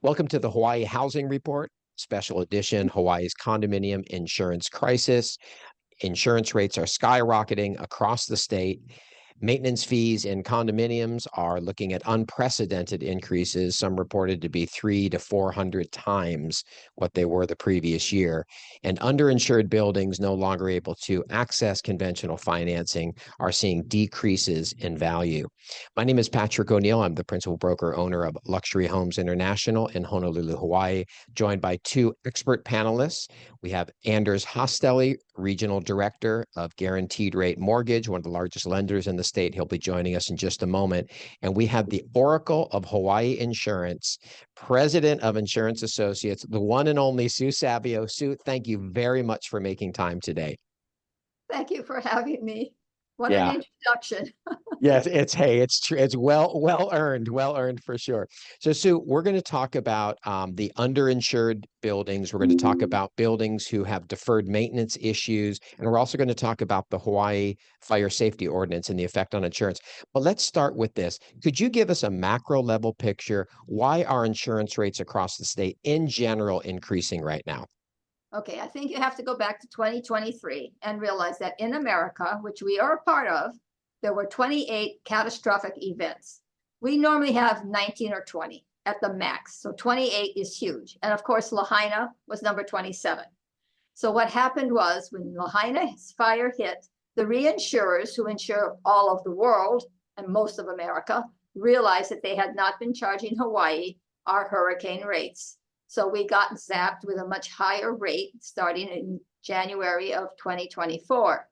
Welcome to the Hawaii Housing Report, special edition, Hawaii's condominium insurance crisis. Insurance rates are skyrocketing across the state. Maintenance fees in condominiums are looking at unprecedented increases, some reported to be 300 to 400 times what they were the previous year. And underinsured buildings no longer able to access conventional financing are seeing decreases in value. My name is Patrick ONeill. I'm the principal broker owner of Luxury Homes International in Honolulu, Hawaii, joined by two expert panelists. We have Anders Hostelley, Regional Director of Guaranteed Rate Mortgage, one of the largest lenders in the state. He'll be joining us in just a moment. And we have the Oracle of Hawaii Insurance, President of Insurance Associates, the one and only Sue Savio. Sue, thank you very much for making time today. Thank you for having me. What Yeah. an introduction. Yes, it's true. It's well earned for sure. So Sue, we're going to talk about the underinsured buildings. We're going to talk about buildings who have deferred maintenance issues, and we're also going to talk about the Hawaii Fire Safety Ordinance and the effect on insurance. But let's start with this. Could you give us a macro level picture? Why are insurance rates across the state in general increasing right now? Okay, I think you have to go back to 2023 and realize that in America, which we are a part of, there were 28 catastrophic events. We normally have 19 or 20 at the max. So 28 is huge. And of course, Lahaina was number 27. So what happened was when Lahaina's fire hit, the reinsurers who insure all of the world and most of America realized that they had not been charging Hawaii our hurricane rates. So we got zapped with a much higher rate starting in January of 2024.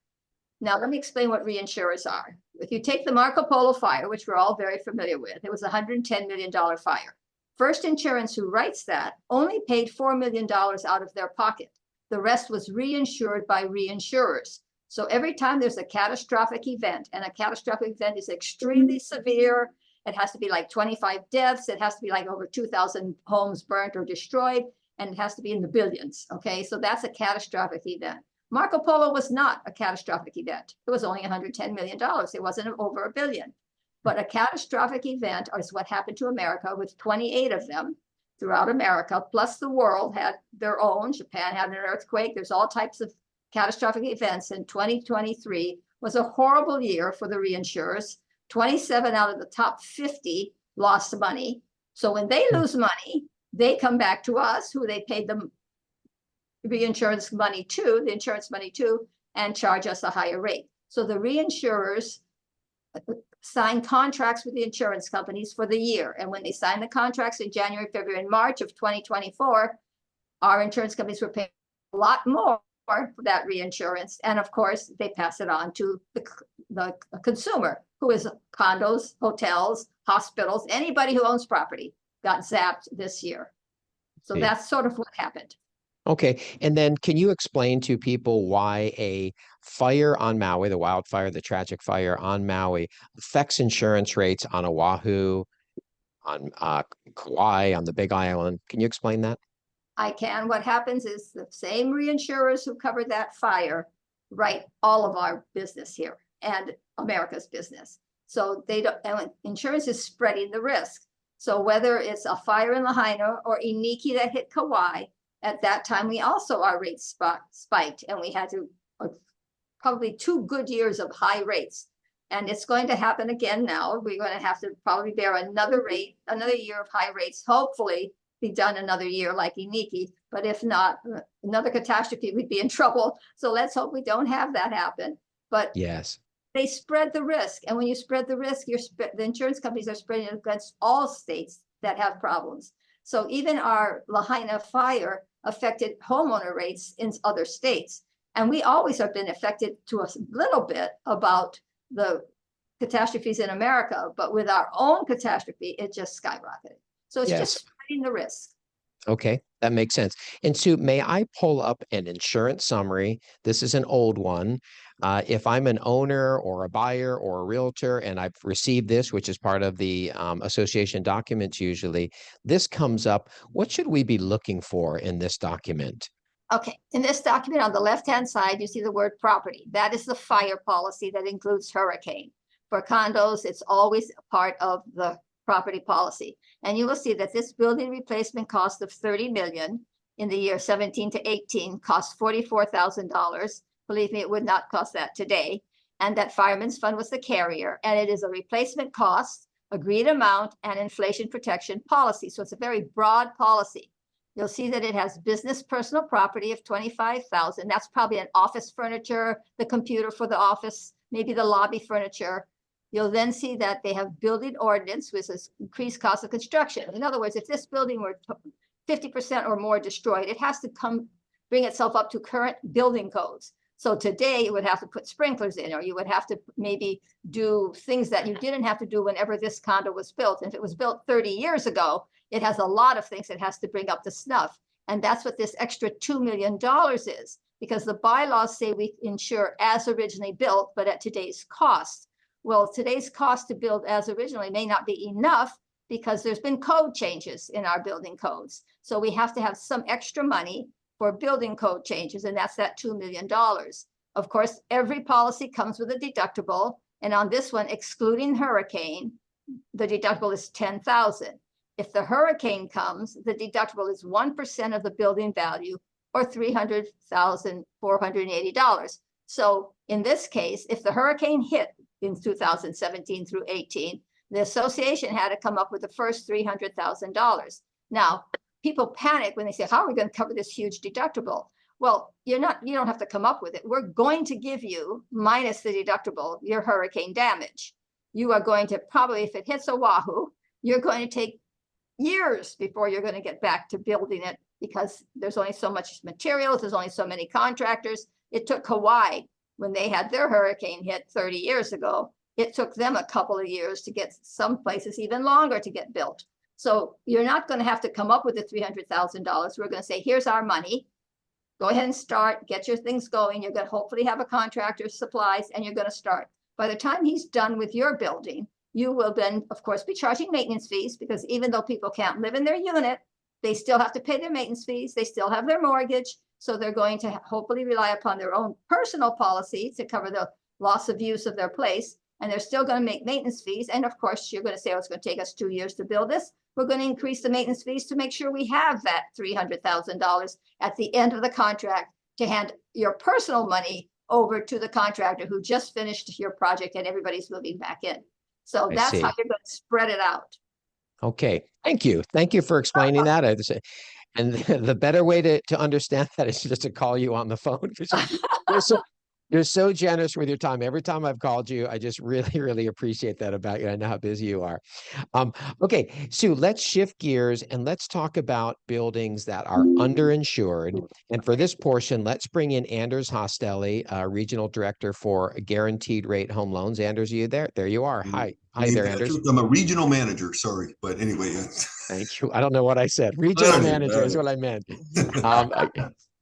Now, let me explain what reinsurers are. If you take the Marco Polo fire, which we're all very familiar with, it was a $110 million fire. First Insurance, who writes that, only paid $4 million out of their pocket. The rest was reinsured by reinsurers. So every time there's a catastrophic event, and a catastrophic event is extremely severe, it has to be like 25 deaths, it has to be like over 2,000 homes burnt or destroyed, and it has to be in the billions, okay? So that's a catastrophic event. Marco Polo was not a catastrophic event. It was only $110 million. It wasn't over $1 billion. But a catastrophic event is what happened to America with 28 of them throughout America, plus the world had their own. Japan had an earthquake. There's all types of catastrophic events. And 2023 was a horrible year for the reinsurers. 27 out of the top 50 lost money. So when they lose money, they come back to us, who they paid them reinsurance money to, the insurance money to, and charge us a higher rate. So the reinsurers sign contracts with the insurance companies for the year. And when they sign the contracts in January, February, and March of 2024, our insurance companies were paying a lot more for that reinsurance. And of course, they pass it on to the consumer, who is condos, hotels, hospitals, anybody who owns property got zapped this year. So that's sort of what happened. Okay. And then can you explain to people why a fire on Maui, the wildfire, the tragic fire on Maui, affects insurance rates on Oahu, on Kauai, on the Big Island? Can you explain that? I can. What happens is the same reinsurers who covered that fire write all of our business here and America's business. So they don't, and insurance is spreading the risk. So whether it's a fire in Lahaina or Iniki that hit Kauai, at that time, we also, our rates spiked, and we had to probably 2 good years of high rates. And it's going to happen again now. We're going to have to probably bear another year of high rates, hopefully be done another year like Iniki. But if not, another catastrophe, we'd be in trouble. So let's hope we don't have that happen. But yes, they spread the risk. And when you spread the risk, the insurance companies are spreading it against all states that have problems. So even our Lahaina fire affected homeowner rates in other states. And we always have been affected to a little bit about the catastrophes in America, but with our own catastrophe, it just skyrocketed. So it's just spreading the risk. Okay, that makes sense. And Sue, may I pull up an insurance summary? This is an old one. If I'm an owner or a buyer or a realtor and I've received this, which is part of the association documents usually, this comes up. What should we be looking for in this document? Okay, in this document on the left-hand side, you see the word property. That is the fire policy that includes hurricane. For condos, it's always a part of the property policy. And you will see that this building replacement cost of 30 million in the year 17 to 18 cost $44,000. Believe me, it would not cost that today. And that Fireman's Fund was the carrier, and it is a replacement cost, agreed amount, and inflation protection policy. So it's a very broad policy. You'll see that it has business personal property of 25,000. That's probably an office furniture, the computer for the office, maybe the lobby furniture. You'll then see that they have building ordinance, which is increased cost of construction. In other words, if this building were 50% or more destroyed, it has to bring itself up to current building codes. So today you would have to put sprinklers in, or you would have to maybe do things that you didn't have to do whenever this condo was built. And if it was built 30 years ago, it has a lot of things it has to bring up to snuff. And that's what this extra $2 million is, because the bylaws say we insure as originally built, but at today's cost. Well, today's cost to build as originally may not be enough because there's been code changes in our building codes. So we have to have some extra money for building code changes, and that's that $2 million. Of course, every policy comes with a deductible, and on this one, excluding hurricane, the deductible is $10,000. If the hurricane comes, the deductible is 1% of the building value, or $300,480. So in this case, if the hurricane hit in 2017 through 18, the association had to come up with the first $300,000. Now, people panic when they say, how are we going to cover this huge deductible? Well, you don't have to come up with it. We're going to give you, minus the deductible, your hurricane damage. You are going to probably, if it hits Oahu, you're going to take years before you're going to get back to building it, because there's only so much materials, there's only so many contractors. It took Hawaii, when they had their hurricane hit 30 years ago, it took them a couple of years to get some places even longer to get built. So you're not going to have to come up with the $300,000. We're going to say, here's our money. Go ahead and start, get your things going. You're going to hopefully have a contractor, supplies, and you're going to start. By the time he's done with your building, you will then, of course, be charging maintenance fees, because even though people can't live in their unit, they still have to pay their maintenance fees. They still have their mortgage. So they're going to hopefully rely upon their own personal policy to cover the loss of use of their place. And they're still going to make maintenance fees. And of course, you're going to say, oh, it's going to take us 2 years to build this. We're going to increase the maintenance fees to make sure we have that $300,000 at the end of the contract to hand your personal money over to the contractor who just finished your project and everybody's moving back in. So that's how you're going to spread it out. Okay, thank you. Thank you for explaining that. And the better way to understand that is just to call you on the phone. You're so generous with your time. Every time I've called you, I just really, really appreciate that about you. I know how busy you are. Okay, Sue, let's shift gears and let's talk about buildings that are underinsured. And for this portion, let's bring in Anders Hostelley, Regional Director for Guaranteed Rate Home Loans. Anders, are you there? There you are. Hi. Hi there, Anders. I'm a regional manager, sorry. But anyway. Thank you. I don't know what I said. Regional manager is what I meant.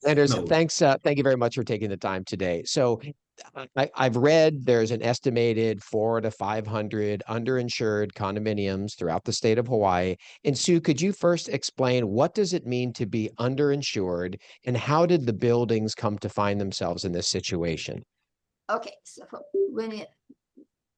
Anders, thanks. Thank you very much for taking the time today. So I've read there's an estimated 400 to 500 underinsured condominiums throughout the state of Hawaii. And Sue, could you first explain what does it mean to be underinsured, and how did the buildings come to find themselves in this situation? Okay, so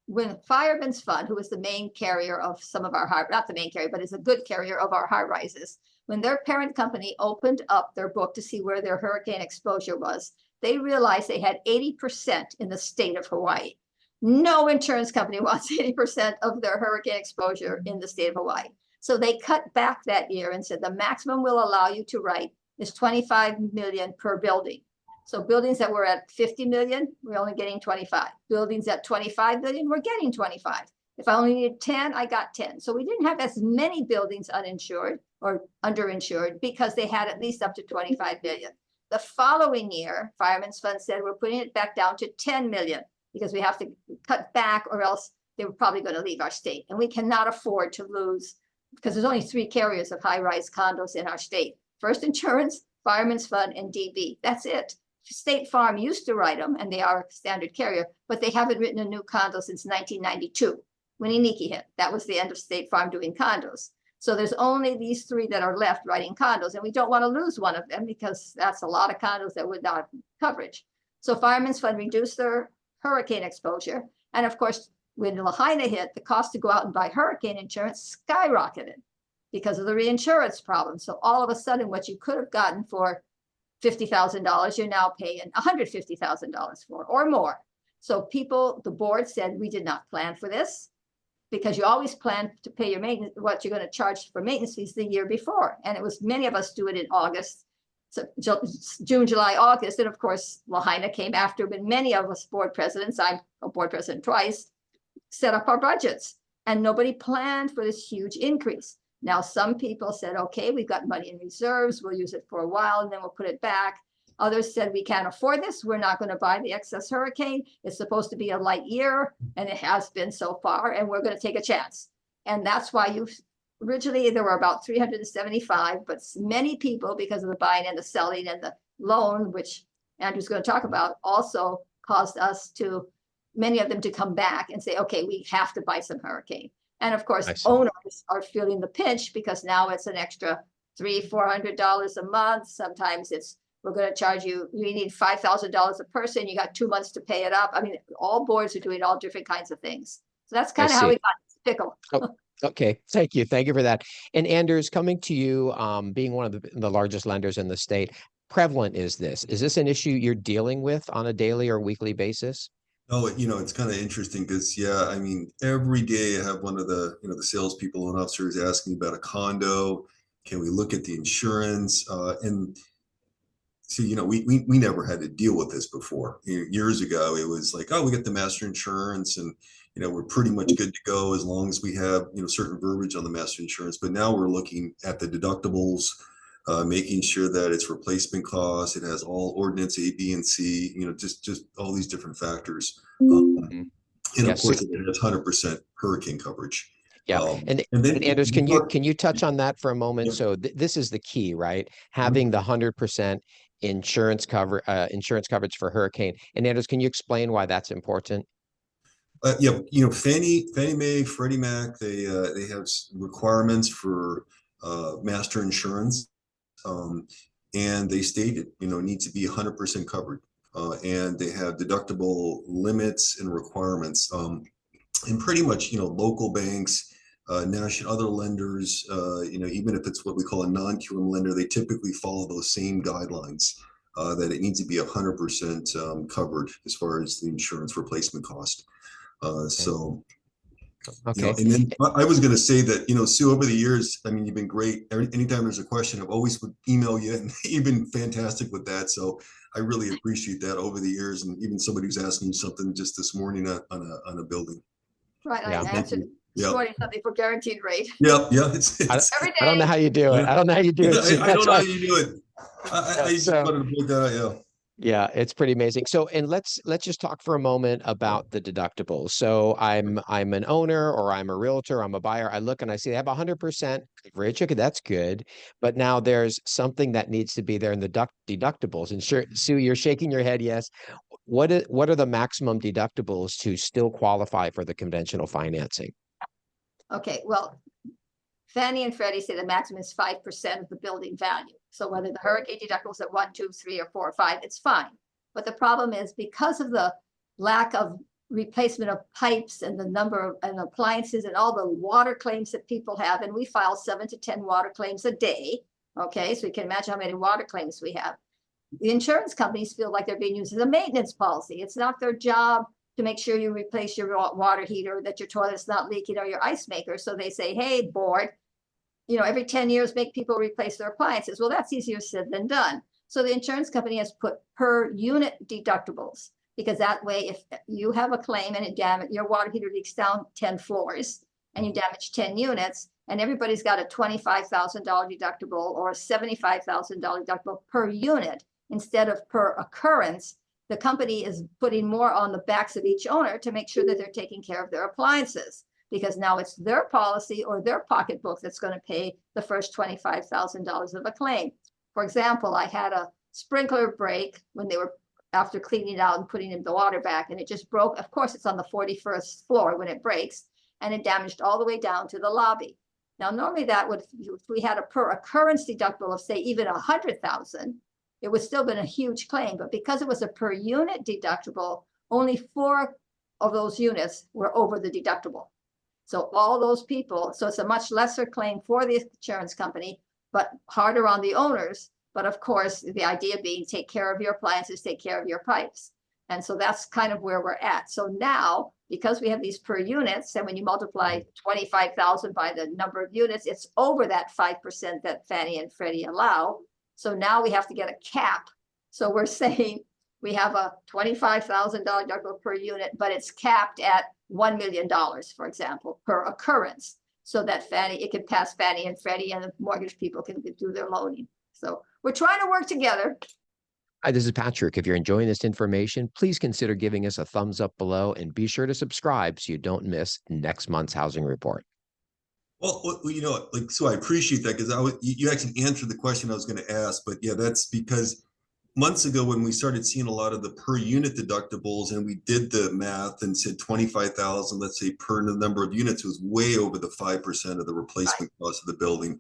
when Fireman's Fund, who is the main carrier of some of our not the main carrier, but is a good carrier of our high rises, when their parent company opened up their book to see where their hurricane exposure was, they realized they had 80% in the state of Hawaii. No insurance company wants 80% of their hurricane exposure in the state of Hawaii. So they cut back that year and said the maximum we'll allow you to write is 25 million per building. So buildings that were at 50 million, we're only getting 25. Buildings at 25 million, we're getting 25. If I only needed 10, I got 10. So we didn't have as many buildings uninsured or underinsured because they had at least up to 25 million. The following year, Fireman's Fund said, we're putting it back down to 10 million because we have to cut back or else they were probably going to leave our state. And we cannot afford to lose, because there's only 3 carriers of high-rise condos in our state. First Insurance, Fireman's Fund, and DB. That's it. State Farm used to write them, and they are a standard carrier, but they haven't written a new condo since 1992. When Iniki hit, that was the end of State Farm doing condos. So there's only these 3 that are left writing condos, and we don't want to lose one of them because that's a lot of condos that would not have coverage. So Fireman's Fund reduced their hurricane exposure. And of course, when Lahaina hit, the cost to go out and buy hurricane insurance skyrocketed because of the reinsurance problem. So all of a sudden, what you could have gotten for $50,000, you're now paying $150,000 for or more. So people, the board said, we did not plan for this, because you always plan to pay your maintenance, what you're going to charge for maintenance fees the year before. And it was, many of us do it in August, so June, July, August. And of course, Lahaina came after, but many of us board presidents, I'm a board president twice, set up our budgets, and nobody planned for this huge increase. Now, some people said, okay, we've got money in reserves, we'll use it for a while and then we'll put it back. Others said, we can't afford this, we're not going to buy the excess hurricane. It's supposed to be a light year, and it has been so far, and we're going to take a chance. And that's why originally there were about 375, but many people, because of the buying and the selling and the loan, which Andrew's going to talk about, also caused us to, many of them to come back and say, okay, we have to buy some hurricane. And of course, owners are feeling the pinch because now it's an extra $300-400 a month. Sometimes it's, we're going to charge you, you need $5,000 a person. You got 2 months to pay it up. I mean, all boards are doing all different kinds of things. So that's kind of how we got this pickle. Oh, okay. Thank you. Thank you for that. And Anders, coming to you, being one of the largest lenders in the state, prevalent is this? Is this an issue you're dealing with on a daily or weekly basis? Oh, it's kind of interesting because, yeah, I mean, every day I have one of the, the salespeople and officers asking about a condo. Can we look at the insurance? And so, we never had to deal with this before. Years ago, it was like, oh, we get the master insurance and, we're pretty much good to go as long as we have, certain verbiage on the master insurance. But now we're looking at the deductibles, making sure that it's replacement costs. It has all ordinance A, B, and C, just all these different factors. And of course, it has 100% hurricane coverage. Yeah. And then Anders, can you touch on that for a moment? Yeah. So this is the key, right? Having the 100% insurance coverage for hurricane. And Anders, can you explain why that's important? Yeah, Fannie Mae, Freddie Mac, they have requirements for master insurance, and they stated needs to be 100% covered, and they have deductible limits and requirements, and pretty much local banks, national other lenders, even if it's what we call a non-QM lender, they typically follow those same guidelines, that it needs to be 100% covered as far as the insurance replacement cost. So, okay. And then I was going to say that, Sue, over the years, I mean, you've been great. Anytime there's a question, I've always would email you, and you've been fantastic with that. So I really appreciate that over the years. And even somebody was asking you something just this morning on a building. Right. Yeah. I answered something for guaranteed rate. Yeah. Every day. I don't know how you do it. I don't know how you do it. I don't know how you do it. I just wanted to point that out. Yeah. Yeah, it's pretty amazing. So, and let's just talk for a moment about the deductibles. So I'm an owner, or I'm a realtor, I'm a buyer. I look and I see they have 100% coverage. Okay, that's good. But now there's something that needs to be there in the deductibles. And sure, Sue, you're shaking your head. Yes. What are the maximum deductibles to still qualify for the conventional financing? Okay, well, Fannie and Freddie say the maximum is 5% of the building value. So whether the hurricane deductible is at 1, 2, 3, or 4, or 5, it's fine. But the problem is, because of the lack of replacement of pipes and the number of appliances and all the water claims that people have, and we file 7 to 10 water claims a day. Okay, so you can imagine how many water claims we have. The insurance companies feel like they're being used as a maintenance policy. It's not their job to make sure you replace your water heater, that your toilet's not leaking, or your ice maker. So they say, hey, board, every 10 years, make people replace their appliances. Well, that's easier said than done. So the insurance company has put per unit deductibles, because that way, if you have a claim and your water heater leaks down 10 floors and you damage 10 units, and everybody's got a $25,000 deductible or a $75,000 deductible per unit instead of per occurrence, the company is putting more on the backs of each owner to make sure that they're taking care of their appliances, because now it's their policy or their pocketbook that's going to pay the first $25,000 of a claim. For example, I had a sprinkler break when they were after cleaning it out and putting in the water back, and it just broke. Of course, it's on the 41st floor when it breaks, and it damaged all the way down to the lobby. Now, normally that would, if we had a per occurrence deductible of say even 100,000, it would still been a huge claim. But because it was a per unit deductible, only 4 of those units were over the deductible. So all those people, so it's a much lesser claim for the insurance company, but harder on the owners. But of course, the idea being take care of your appliances, take care of your pipes. And so that's kind of where we're at. So now, because we have these per units, and when you multiply 25,000 by the number of units, it's over that 5% that Fannie and Freddie allow. So now we have to get a cap. So we're saying we have a $25,000 deductible per unit, but it's capped at $1 million, for example, per occurrence, so that it can pass Fannie and Freddie and the mortgage people can do their loaning. So we're trying to work together. Hi, this is Patrick. If you're enjoying this information, please consider giving us a thumbs up below and be sure to subscribe so you don't miss next month's housing report. Well, you know, like, so I appreciate that, because you actually answered the question I was going to ask. But yeah, that's because months ago when we started seeing a lot of the per unit deductibles, and we did the math and said 25,000, let's say, per number of units, was way over the 5% of the replacement cost of the building.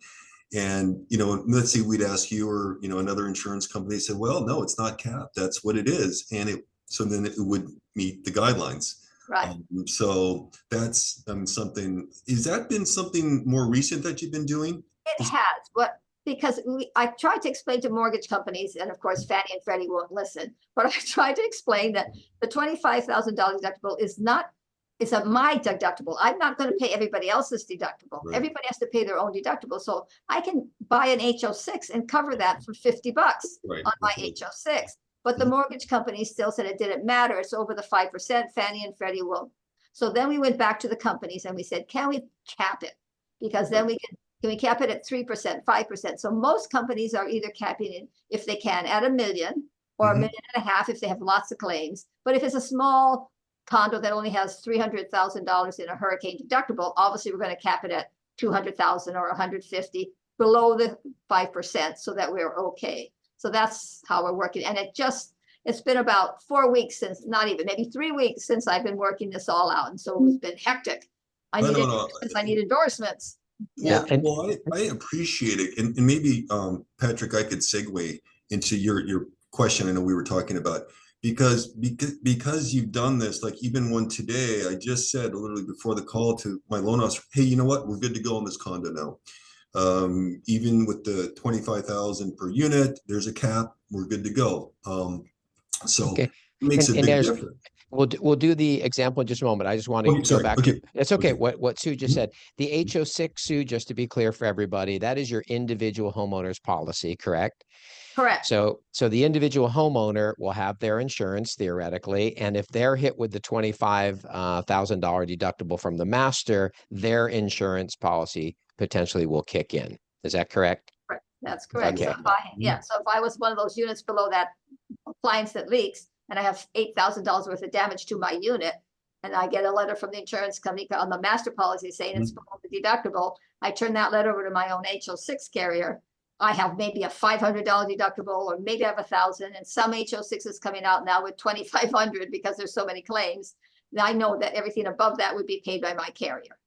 And, you know, let's say we'd ask you or, you know, another insurance company said, well, no, it's not capped. That's what it is. And so then it would meet the guidelines. Right. So that's something, has that been something more recent that you've been doing? It has, because I tried to explain to mortgage companies, and of course, Fannie and Freddie won't listen, but I tried to explain that the $25,000 deductible is not, it's my deductible. I'm not going to pay everybody else's deductible. Right. Everybody has to pay their own deductible. So I can buy an HO6 and cover that for $50 Right. on my HO6. But the mortgage company still said it didn't matter. It's over the 5%. Fannie and Freddie will. So then we went back to the companies and we said, can we cap it? Because then can we cap it at 3%, 5%? So most companies are either capping it, if they can, at $1 million or $1.5 million if they have lots of claims. But if it's a small condo that only has $300,000 in a hurricane deductible, obviously we're going to cap it at $200,000 or $150,000 below the 5%, so that we're okay. So that's how we're working. And it's been about 4 weeks since, not even, maybe 3 weeks since I've been working this all out. And so it's been hectic. I need endorsements. Yeah. Well, I appreciate it. And maybe, Patrick, I could segue into your question. I know we were talking about, because you've done this, like even one today, I just said literally before the call to my loan officer, hey, you know what? We're good to go on this condo now. Even with the 25,000 per unit, there's a cap. We're good to go. So okay. It makes a big difference. We'll do the example in just a moment. I just want to go back to, it's okay. What Sue just said, the HO6, Sue, just to be clear for everybody, that is your individual homeowner's policy, correct? Correct. So the individual homeowner will have their insurance theoretically, and if they're hit with the $25,000 deductible from the master, their insurance policy potentially will kick in. Is that correct? Right. That's correct. Okay. So so if I was one of those units below that appliance that leaks, and I have $8,000 worth of damage to my unit, and I get a letter from the insurance company on the master policy saying it's below the deductible, I turn that letter over to my own HO6 carrier. I have maybe a $500 deductible, or maybe I have $1,000, and some HO6 is coming out now with $2,500 because there's so many claims. And I know that everything above that would be paid by my carrier.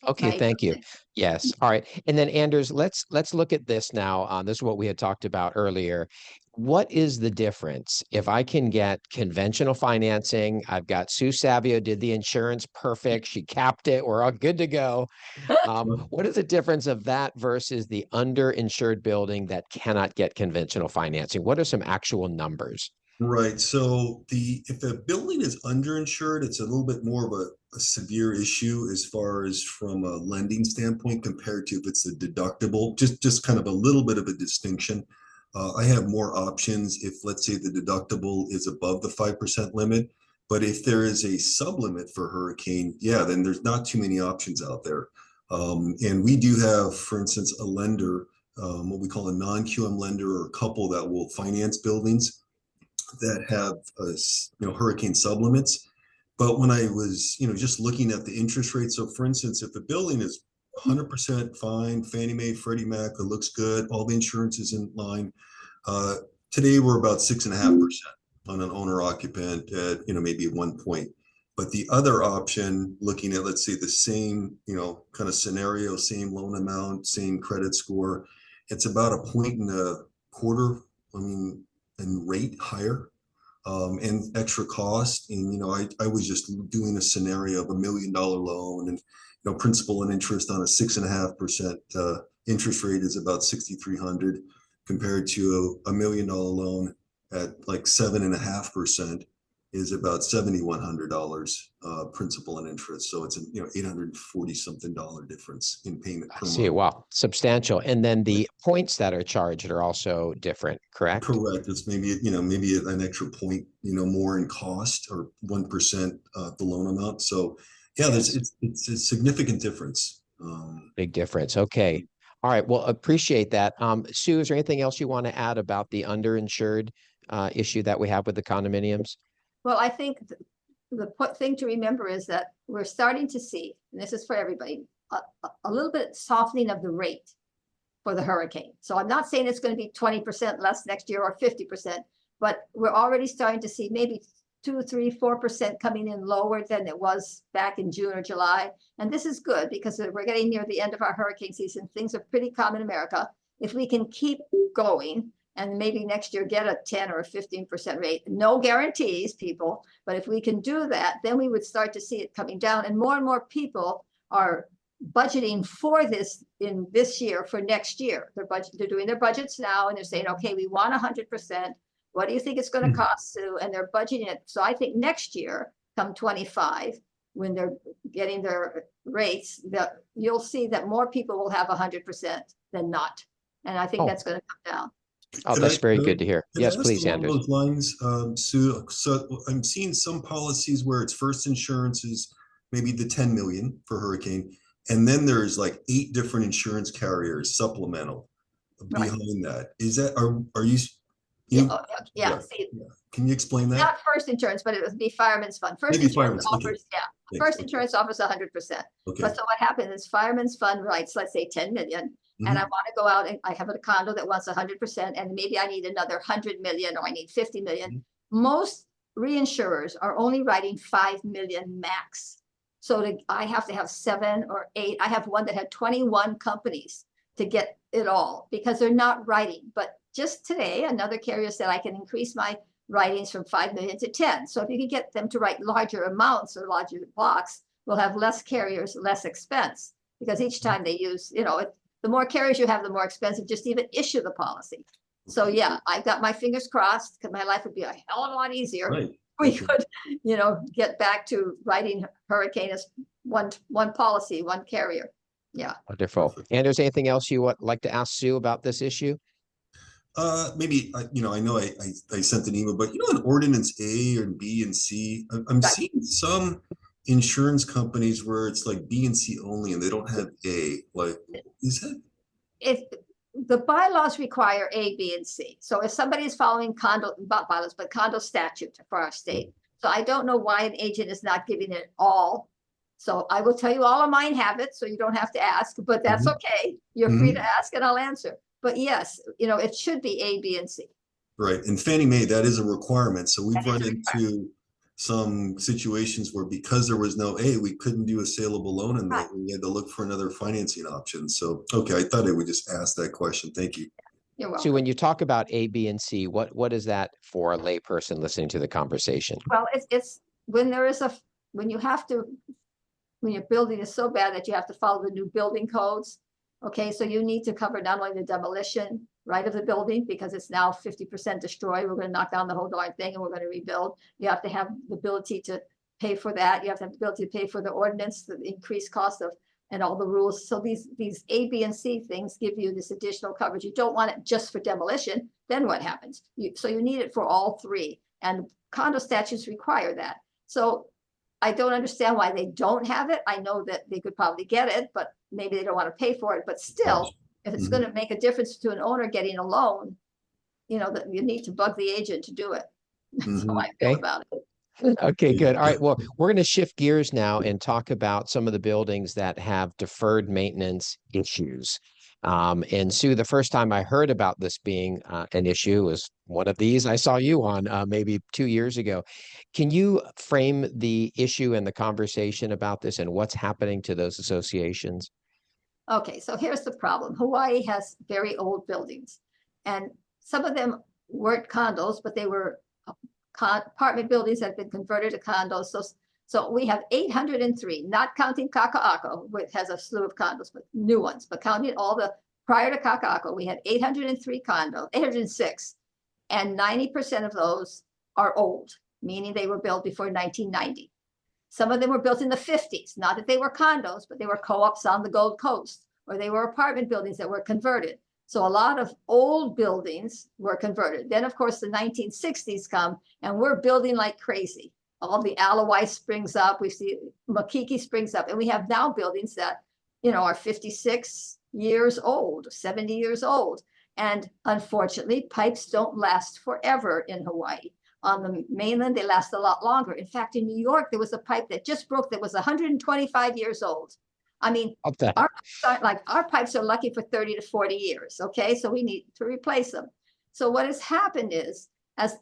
Okay, thank you. Yes. All right. And then Anders, let's look at this now. This is what we had talked about earlier. What is the difference if I can get conventional financing? I've got Sue Savio did the insurance perfect. She capped it. We're all good to go. What is the difference of that versus the underinsured building that cannot get conventional financing? What are some actual numbers? Right. So if a building is underinsured, it's a little bit more of a severe issue as far as from a lending standpoint compared to if it's a deductible. Just kind of a little bit of a distinction. I have more options if, let's say, the deductible is above the 5% limit. But if there is a sublimit for hurricane, then there's not too many options out there. And we do have, for instance, a lender, what we call a non-QM lender, or a couple that will finance buildings that have hurricane sublimits. But when I was just looking at the interest rate, so for instance, if a building is 100% fine, Fannie Mae, Freddie Mac, it looks good, all the insurance is in line, today we're about 6.5% on an owner occupant at maybe at one point. But the other option, looking at, let's say, the same kind of scenario, same loan amount, same credit score, it's about 1.25 points, and rate higher. and extra cost. And, I was just doing a scenario of $1 million loan, and, principal and interest on a 6.5% interest rate is about 6,300 compared to a $1 million loan at like 7.5% is about $7,100 principal and interest. So it's an $840 something difference in payment I per see. month. Wow, substantial. And then the points that are charged are also different, correct? Correct. It's maybe an extra point, more in cost, or 1% the loan amount. So yeah, Yes. it's a significant difference. Big difference. Okay. All right. Well, appreciate that. Sue, is there anything else you want to add about the underinsured issue that we have with the condominiums? Well, I think the thing to remember is that we're starting to see, and this is for everybody, a little bit softening of the rate for the hurricane. So I'm not saying it's going to be 20% less next year or 50%, but we're already starting to see maybe 2, 3, 4% coming in lower than it was back in June or July. And this is good because we're getting near the end of our hurricane season. Things are pretty calm in America. If we can keep going and maybe next year get a 10 or a 15% rate, no guarantees, people, but if we can do that, then we would start to see it coming down, and more people are budgeting for this in this year for next year. They're doing their budgets now, and they're saying, okay, we want 100%. What do you think it's going to cost, Sue? And they're budgeting it. So I think next year, come 25, when they're getting their rates, that you'll see that more people will have 100% than not. And I think that's going to come down. Oh, that's very good to hear. Yes, please, along Anders. those lines, Sue. So I'm seeing some policies where it's first insurance is maybe the 10 million for hurricane, and then there's like 8 different insurance carriers supplemental behind that. Is that are you? Yeah. See, can you explain that? Not first insurance, but it would be Fireman's Fund. First Maybe insurance Fireman's, offers, okay. yeah. First insurance offers 100%. Okay. But so what happens is Fireman's Fund writes, let's say 10 million, and I want to go out and I have a condo that wants 100%, and maybe I need another 100 million, or I need 50 million. Most reinsurers are only writing 5 million max. So I have to have 7 or 8. I have one that had 21 companies to get it all because they're not writing. But just today, another carrier said I can increase my writings from 5 million to 10. So if you can get them to write larger amounts or larger blocks, we'll have less carriers, less expense, because each time they use, the more carriers you have, the more expensive just to even issue the policy. So yeah, I've got my fingers crossed because my life would be a hell of a lot easier. Right. We could, get back to writing hurricane as one policy, one carrier. Yeah. Wonderful. Perfect. And there's anything else you would like to ask Sue about this issue? Maybe, I know I sent an email, but an ordinance A or B and C, I'm seeing some insurance companies where it's like B and C only, and they don't have A. Like, is that? If the bylaws require A, B, and C. So if somebody is following not bylaws, but condo statute for our state. So I don't know why an agent is not giving it all. So I will tell you all of mine have it, so you don't have to ask, but that's okay. You're free to ask and I'll answer. But yes, it should be A, B, and C. Right. And Fannie Mae, that is a requirement. So we've run into some situations where because there was no A, we couldn't do a saleable loan, and we had to look for another financing option. So, okay, I thought I would just ask that question. Thank you. You're welcome. So when you talk about A, B, and C, what is that for a layperson listening to the conversation? Well, it's when your building is so bad that you have to follow the new building codes. Okay, so you need to cover not only the demolition, right, of the building, because it's now 50% destroyed. We're going to knock down the whole darn thing and we're going to rebuild. You have to have the ability to pay for that. You have to have the ability to pay for the ordinance, the increased cost of, and all the rules. So these A, B, and C things give you this additional coverage. You don't want it just for demolition. Then what happens? So you need it for all 3. And condo statutes require that. So I don't understand why they don't have it. I know that they could probably get it, but maybe they don't want to pay for it. But still, if it's going to make a difference to an owner getting a loan, that you need to bug the agent to do it. That's how I feel about it. Okay, good. All right. Well, we're going to shift gears now and talk about some of the buildings that have deferred maintenance issues. And Sue, the first time I heard about this being an issue was one of these I saw you on maybe 2 years ago. Can you frame the issue and the conversation about this and what's happening to those associations? Okay, so here's the problem. Hawaii has very old buildings, and some of them weren't condos, but they were apartment buildings that have been converted to condos. So we have 803, not counting Kaka'ako, which has a slew of condos, but new ones, but counting all the prior to Kaka'ako, we had 803 condos, 806, and 90% of those are old, meaning they were built before 1990. Some of them were built in the 50s, not that they were condos, but they were co-ops on the Gold Coast, or they were apartment buildings that were converted. So a lot of old buildings were converted. Then, of course, the 1960s come, and we're building like crazy. All the Alawai springs up, we see Makiki springs up, and we have now buildings that, are 56 years old, 70 years old. And unfortunately, pipes don't last forever in Hawaii. On the mainland, they last a lot longer. In fact, in New York, there was a pipe that just broke that was 125 years old. I mean, our pipes are lucky for 30 to 40 years, okay? So we need to replace them. So what has happened is,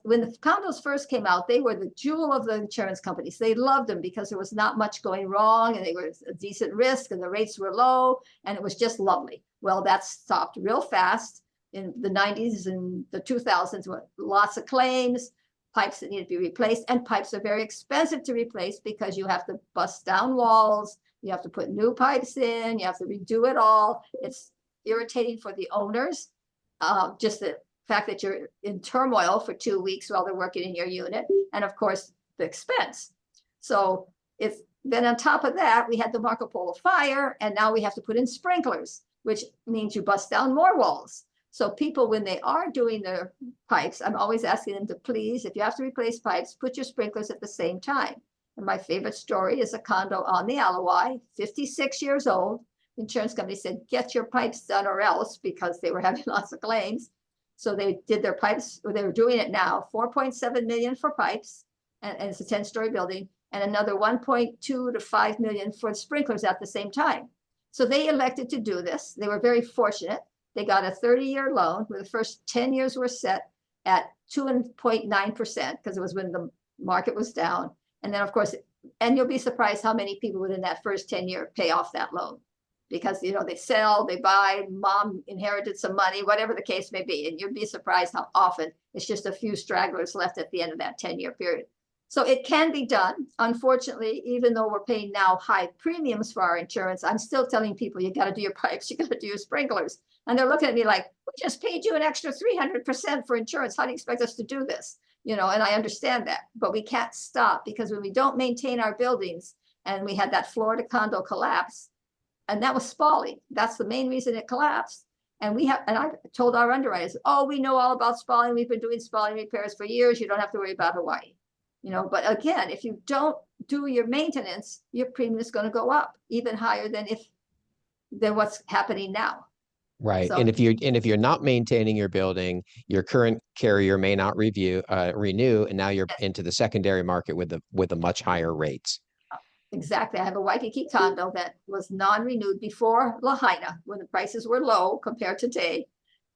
when the condos first came out, they were the jewel of the insurance companies. They loved them because there was not much going wrong, and they were a decent risk, and the rates were low, and it was just lovely. Well, that stopped real fast in the 90s and the 2000s, with lots of claims, pipes that need to be replaced, and pipes are very expensive to replace because you have to bust down walls, you have to put new pipes in, you have to redo it all. It's irritating for the owners, just the fact that you're in turmoil for 2 weeks while they're working in your unit, and of course the expense. So then on top of that, we had the Marco Polo fire, and now we have to put in sprinklers, which means you bust down more walls. So people, when they are doing their pipes, I'm always asking them to please, if you have to replace pipes, put your sprinklers at the same time. And my favorite story is a condo on the Alawai, 56 years old. The insurance company said, get your pipes done or else, because they were having lots of claims. So they did their pipes, or they were doing it now, 4.7 million for pipes, and it's a 10-story building, and another 1.2 to 5 million for sprinklers at the same time. So they elected to do this. They were very fortunate. They got a 30-year loan where the first 10 years were set at 2.9%, because it was when the market was down. And then, of course, and you'll be surprised how many people within that first 10-year pay off that loan. Because, they sell, they buy, mom inherited some money, whatever the case may be. And you'd be surprised how often it's just a few stragglers left at the end of that 10-year period. So it can be done. Unfortunately, even though we're paying now high premiums for our insurance, I'm still telling people, you got to do your pipes, you got to do your sprinklers. And they're looking at me like, we just paid you an extra 300% for insurance. How do you expect us to do this? And I understand that, but we can't stop, because when we don't maintain our buildings, and we had that Florida condo collapse, and that was spalling. That's the main reason it collapsed. And I told our underwriters, oh, we know all about spalling. We've been doing spalling repairs for years. You don't have to worry about Hawaii. But again, if you don't do your maintenance, your premium is going to go up even higher than what's happening now. Right. So, and if you're not maintaining your building, your current carrier may not renew, and now you're into the secondary market with the much higher rates. Exactly. I have a Waikiki condo that was non-renewed before Lahaina, when the prices were low compared to today.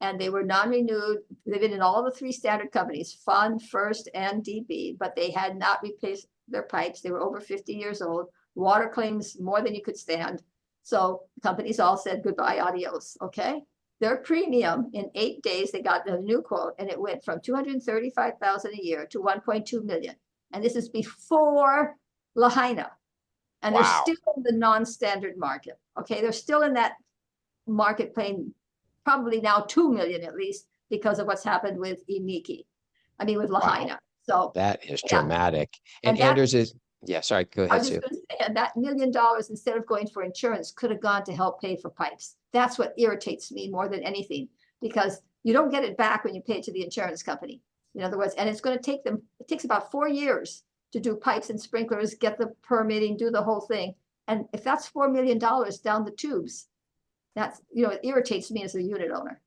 And they were non-renewed. They've been in all the 3 standard companies, Fund, First, and DB, but they had not replaced their pipes. They were over 50 years old, water claims more than you could stand. So companies all said goodbye, adios, okay? Their premium in 8 days, they got the new quote, and it went from $235,000 a year to 1.2 million. And this is before Lahaina. And Wow. they're still in the non-standard market, okay? They're still in that market paying probably now 2 million at least, because of what's happened with with Lahaina. Wow. So that is yeah. dramatic. And that, Anders is, yeah, sorry, go I ahead, was Sue. just going to say, and that $1 million, instead of going for insurance, could have gone to help pay for pipes. That's what irritates me more than anything, because you don't get it back when you pay to the insurance company. In other words, and it's going to take them, it takes about 4 years to do pipes and sprinklers, get the permitting, do the whole thing. And if that's $4 million down the tubes, that's, it irritates me as a unit owner.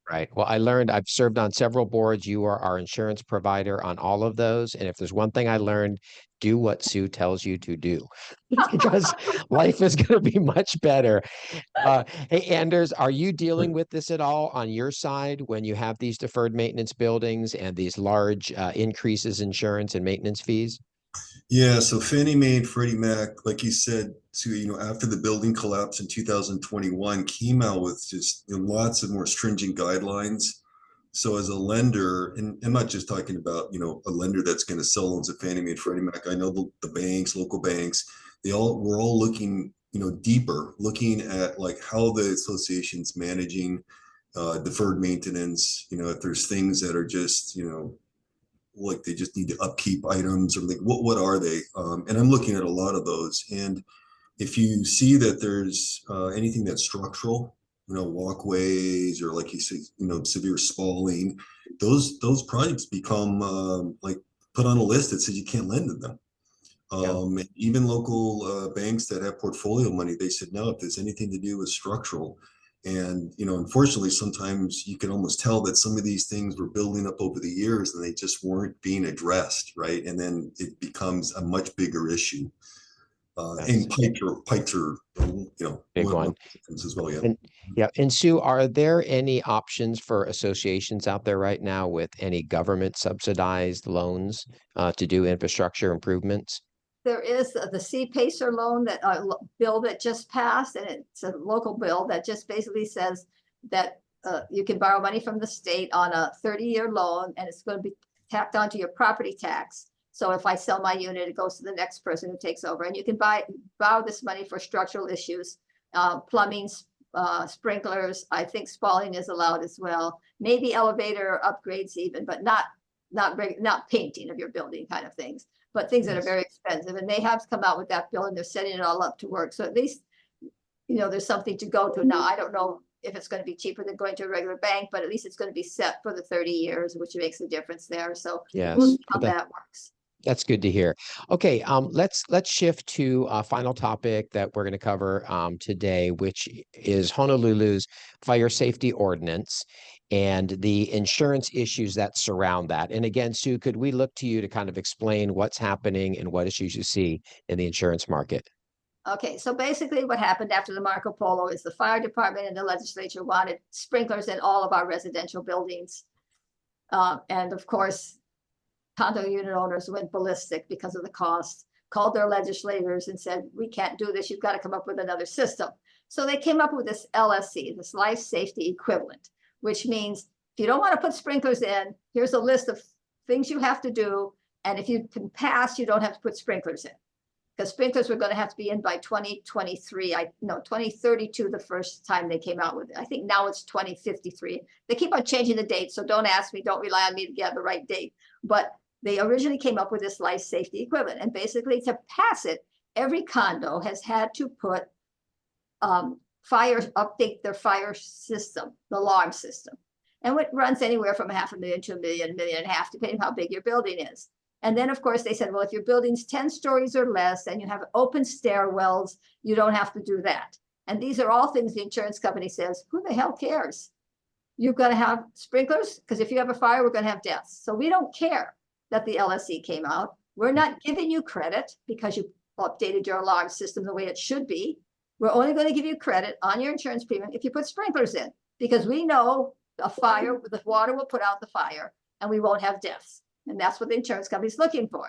Right. Well, I've served on several boards. You are our insurance provider on all of those. And if there's one thing I learned, do what Sue tells you to do, because life is going to be much better. Hey, Anders, are you dealing with this at all on your side when you have these deferred maintenance buildings and these large increases in insurance and maintenance fees? Yeah, so Fannie Mae and Freddie Mac, like you said, after the building collapse in 2021, came out with just lots of more stringent guidelines So as a lender, and I'm not just talking about, a lender that's going to sell loans at Fannie Mae and Freddie Mac. I know the banks, local banks, we're all looking, deeper, looking at like how the association's managing deferred maintenance, if there's things that are just, like they just need to upkeep items or like, what are they? And I'm looking at a lot of those. And if you see that there's anything that's structural, walkways or like you say, severe spalling, those projects become like put on a list that says you can't lend to them. Even local banks that have portfolio money, they said, no, if there's anything to do with structural. And, unfortunately, sometimes you can almost tell that some of these things were building up over the years and they just weren't being addressed, right? And then it becomes a much bigger issue. And pipes are, Big one as well. Yeah. And yeah, and Sue, are there any options for associations out there right now with any government subsidized loans to do infrastructure improvements? There is the C-PACER loan that bill that just passed, and it's a local bill that just basically says that you can borrow money from the state on a 30-year loan, and it's going to be tacked onto your property tax. So if I sell my unit, it goes to the next person who takes over, and you can borrow this money for structural issues, plumbing, sprinklers. I think spalling is allowed as well. Maybe elevator upgrades even, but not painting of your building kind of things. But things that are very expensive, and they have come out with that bill and they're setting it all up to work. So at least, there's something to go to. Now, I don't know if it's going to be cheaper than going to a regular bank, but at least it's going to be set for the 30 years, which makes a difference there. So Yes, we'll see how that works. That's good to hear. Okay, let's shift to a final topic that we're going to cover today, which is Honolulu's fire safety ordinance and the insurance issues that surround that. And again, Sue, could we look to you to kind of explain what's happening and what issues you see in the insurance market? Okay, so basically what happened after the Marco Polo is the fire department and the legislature wanted sprinklers in all of our residential buildings. And of course, condo unit owners went ballistic because of the cost, called their legislators and said, we can't do this. You've got to come up with another system. So they came up with this LSE, this life safety equivalent, which means if you don't want to put sprinklers in, here's a list of things you have to do. And if you can pass, you don't have to put sprinklers in. Because sprinklers were going to have to be in by 2023. 2032, the first time they came out with it. I think now it's 2053. They keep on changing the date, so don't ask me, don't rely on me to get the right date. But they originally came up with this life safety equivalent. And basically to pass it, every condo has had to put update their fire system, the alarm system. And it runs anywhere from $500,000 to $1 million, $1.5 million, depending on how big your building is. And then, of course, they said, well, if your building's 10 stories or less and you have open stairwells, you don't have to do that. And these are all things the insurance company says, who the hell cares? You're going to have sprinklers, because if you have a fire, we're going to have deaths. So we don't care that the LSE came out. We're not giving you credit because you updated your alarm system the way it should be. We're only going to give you credit on your insurance premium if you put sprinklers in, because we know a fire, the water will put out the fire and we won't have deaths. And that's what the insurance company is looking for.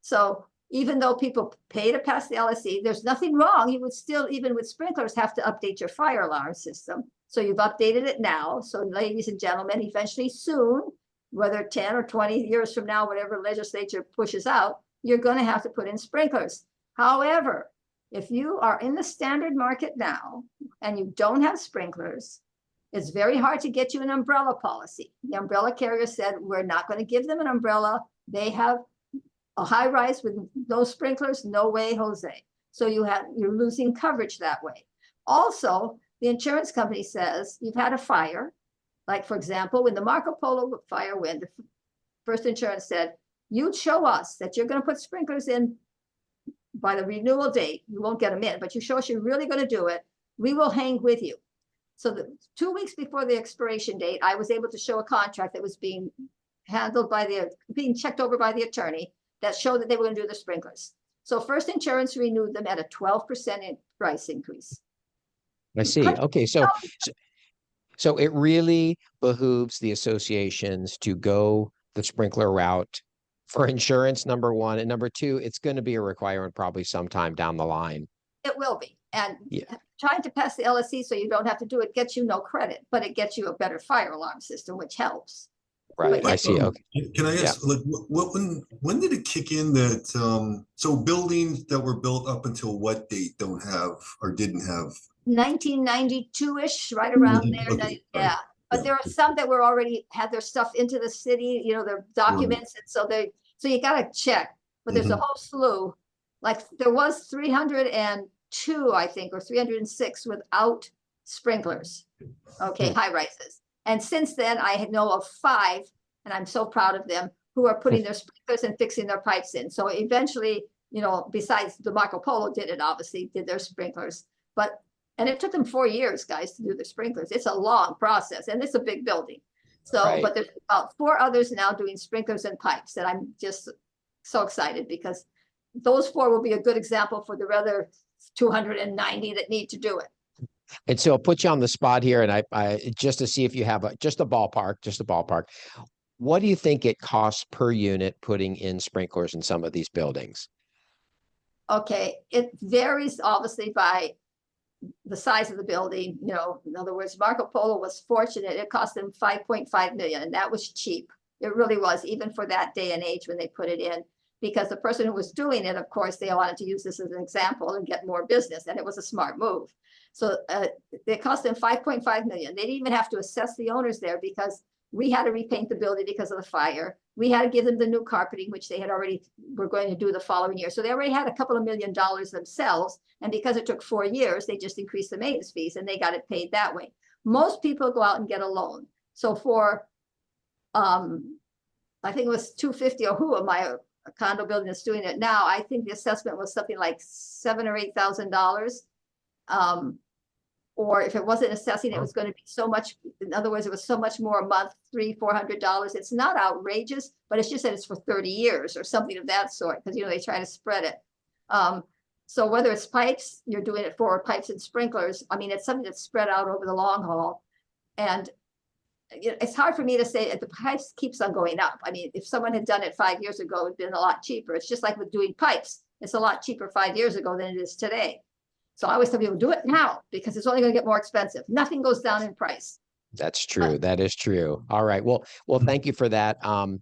So even though people pay to pass the LSE, there's nothing wrong. You would still, even with sprinklers, have to update your fire alarm system. So you've updated it now. So ladies and gentlemen, eventually soon, whether 10 or 20 years from now, whatever legislature pushes out, you're going to have to put in sprinklers. However, if you are in the standard market now and you don't have sprinklers, it's very hard to get you an umbrella policy. The umbrella carrier said, we're not going to give them an umbrella. They have a high rise with no sprinklers, no way, Jose. So you're losing coverage that way. Also, the insurance company says you've had a fire. Like, for example, when the Marco Polo fire went, the first insurance said, you'd show us that you're going to put sprinklers in by the renewal date. You won't get them in, but you show us you're really going to do it. We will hang with you. So 2 weeks before the expiration date, I was able to show a contract that was being handled being checked over by the attorney that showed that they were going to do the sprinklers. So First Insurance renewed them at a 12% price increase. I see. Okay, so it really behooves the associations to go the sprinkler route for insurance, number one. And number two, it's going to be a requirement probably sometime down the line. It will be. And Yeah. trying to pass the LSC so you don't have to do it gets you no credit, but it gets you a better fire alarm system, which helps. Right. I see. Okay. Can I Yeah. ask, like, when did it kick in that, so buildings that were built up until what date don't have or didn't have? 1992-ish, right around there. Okay, all Yeah. right. But Yeah. there are some that were already had their stuff into the city, you know, their documents. And so you got to check, but there's a Mhm. whole slew. Like there was 302, I think, or 306 without sprinklers. Okay, high rises. And since then I know of 5, and I'm so proud of them, who are putting their sprinklers and fixing their pipes in. So eventually, you know, besides the Marco Polo did it, obviously did their sprinklers, and it took them 4 years, guys, to do the sprinklers. It's a long process, and it's a big building. So, Right. but there's about 4 others now doing sprinklers and pipes, and I'm just so excited because those 4 will be a good example for the other 290 that need to do it. And so I'll put you on the spot here, and I just to see if you have just a ballpark. What do you think it costs per unit putting in sprinklers in some of these buildings? Okay, it varies obviously by the size of the building. You know, in other words, Marco Polo was fortunate. It cost them 5.5 million, and that was cheap. It really was, even for that day and age when they put it in, because the person who was doing it, of course, they wanted to use this as an example and get more business, and it was a smart move. So it cost them 5.5 million. They didn't even have to assess the owners there because we had to repaint the building because of the fire. We had to give them the new carpeting, which they had already were going to do the following year. So they already had a couple of $1 million themselves. And because it took 4 years, they just increased the maintenance fees and they got it paid that way. Most people go out and get a loan. So for, I think it was 250 or who of my condo building that's doing it now, I think the assessment was something like $7,000 or $8,000. Or if it wasn't assessing, it was going to be so much. In other words, it was so much more a month, $300-400. It's not outrageous, but it's just that it's for 30 years or something of that sort, because, you know, they try to spread it. So whether it's pipes, you're doing it for pipes and sprinklers. I mean, it's something that's spread out over the long haul. And it's hard for me to say that the price keeps on going up. I mean, if someone had done it 5 years ago, it'd been a lot cheaper. It's just like with doing pipes. It's a lot cheaper 5 years ago than it is today. So I always tell people, do it now because it's only going to get more expensive. Nothing goes down in price. That's true. That is true. All right. Well, thank you for that. And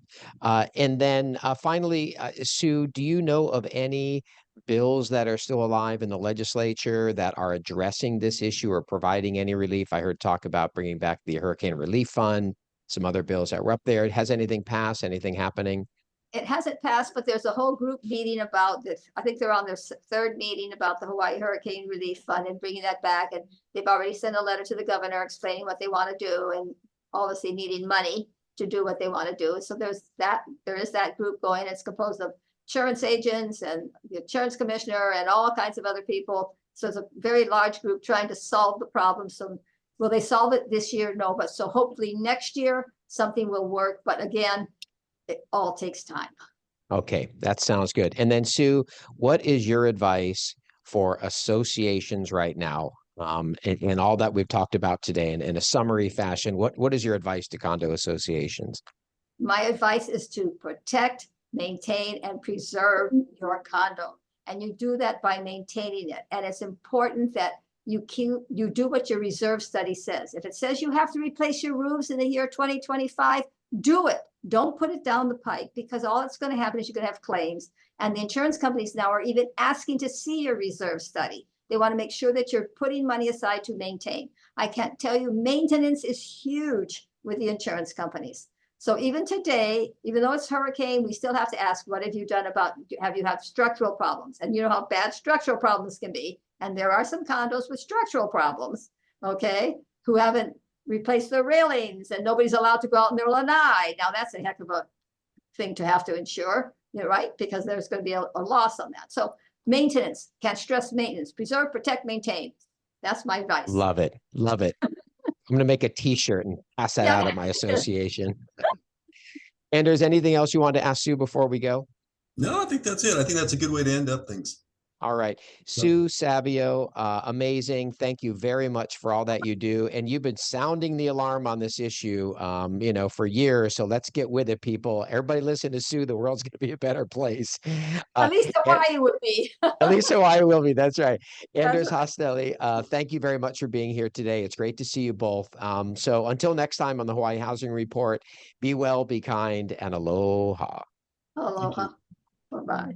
then finally, Sue, do you know of any bills that are still alive in the legislature that are addressing this issue or providing any relief? I heard talk about bringing back the Hurricane Relief Fund, some other bills that were up there. Has anything passed? Anything happening? It hasn't passed, but there's a whole group meeting about this. I think they're on their 3rd meeting about the Hawaii Hurricane Relief Fund and bringing that back. And they've already sent a letter to the governor explaining what they want to do and obviously needing money to do what they want to do. So there is that group going. It's composed of insurance agents and the insurance commissioner and all kinds of other people. So it's a very large group trying to solve the problem. So will they solve it this year? No, but so hopefully next year something will work. But again, it all takes time. Okay, that sounds good. And then Sue, what is your advice for associations right now? And all that we've talked about today in a summary fashion, what is your advice to condo associations? My advice is to protect, maintain, and preserve your condo. And you do that by maintaining it. And it's important that you do what your reserve study says. If it says you have to replace your roofs in the year 2025, do it. Don't put it down the pipe, because all that's going to happen is you're going to have claims. And the insurance companies now are even asking to see your reserve study. They want to make sure that you're putting money aside to maintain. I can't tell you, maintenance is huge with the insurance companies. So even today, even though it's hurricane, we still have to ask, what have you done about, have you had structural problems? And you know how bad structural problems can be. And there are some condos with structural problems, okay, who haven't replaced their railings and nobody's allowed to go out in their lanai. Now that's a heck of a thing to have to insure, you know, right? Because there's going to be a loss on that. So maintenance, can't stress maintenance, preserve, protect, maintain. That's my advice. Love it. Love it. I'm going to make a t-shirt and pass that out at my association. And there's anything else you want to ask Sue before we go? No, I think that's it. I think that's a good way to end up things. All right. Sue Savio, amazing. Thank you very much for all that you do. And you've been sounding the alarm on this issue, for years. So let's get with it, people. Everybody listen to Sue. The world's going to be a better place. At least and- Hawaii would be. At least Hawaii will be. That's right. Anders right. Hostelley, thank you very much for being here today. It's great to see you both. So until next time on the Hawaii Housing Report, be well, be kind, and aloha. Aloha. Bye-bye.